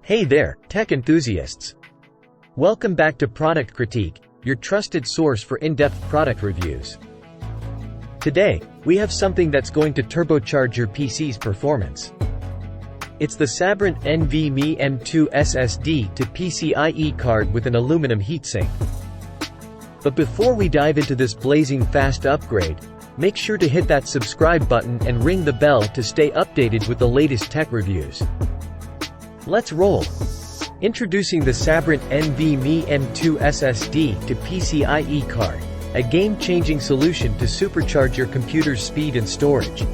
Hey there, tech enthusiasts! Welcome back to Product Critique, your trusted source for in-depth product reviews. Today, we have something that's going to turbocharge your PC's performance. It's the SABRENT NVMe M.2 SSD to PCIe card with an aluminum heatsink. But before we dive into this blazing fast upgrade, make sure to hit that subscribe button and ring the bell to stay updated with the latest tech reviews. Let's roll! Introducing the SABRENT NVMe M.2 SSD to PCIe card, a game-changing solution to supercharge your computer's speed and storage.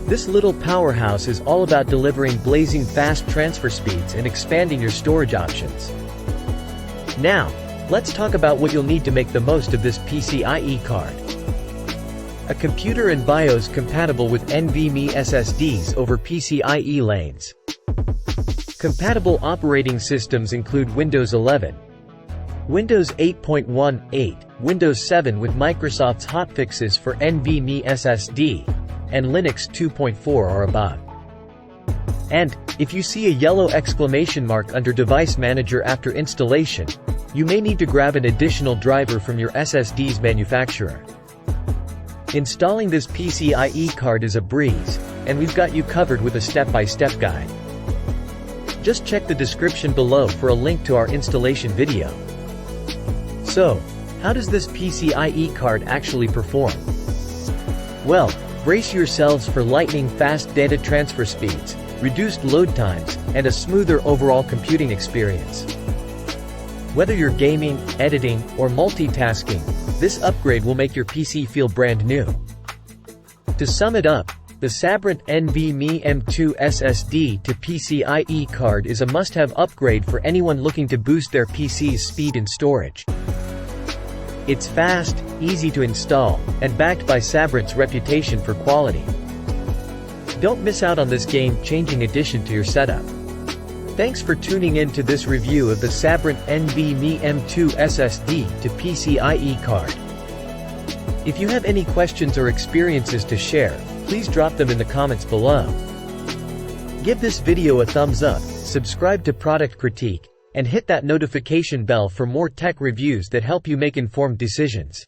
This little powerhouse is all about delivering blazing fast transfer speeds and expanding your storage options. Now, let's talk about what you'll need to make the most of this PCIe card. A computer and BIOS compatible with NVMe SSDs over PCIe lanes. Compatible operating systems include Windows 11, Windows 8.1.8, Windows 7 with Microsoft's hotfixes for NVMe SSD, and Linux 2.4 or above. And, if you see a yellow exclamation mark under Device Manager after installation, you may need to grab an additional driver from your SSD's manufacturer. Installing this PCIe card is a breeze, and we've got you covered with a step-by-step guide. Just check the description below for a link to our installation video. So, how does this PCIe card actually perform? Well, brace yourselves for lightning-fast data transfer speeds, reduced load times, and a smoother overall computing experience. Whether you're gaming, editing, or multitasking, this upgrade will make your PC feel brand new. To sum it up, the SABRENT NVMe M.2 SSD to PCIe card is a must-have upgrade for anyone looking to boost their PC's speed and storage. It's fast, easy to install, and backed by SABRENT's reputation for quality. Don't miss out on this game-changing addition to your setup. Thanks for tuning in to this review of the SABRENT NVMe M.2 SSD to PCIe card. If you have any questions or experiences to share, please drop them in the comments below. Give this video a thumbs up, subscribe to Product Critique, and hit that notification bell for more tech reviews that help you make informed decisions.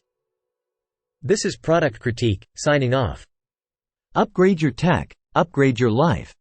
This is Product Critique, signing off. Upgrade your tech, upgrade your life.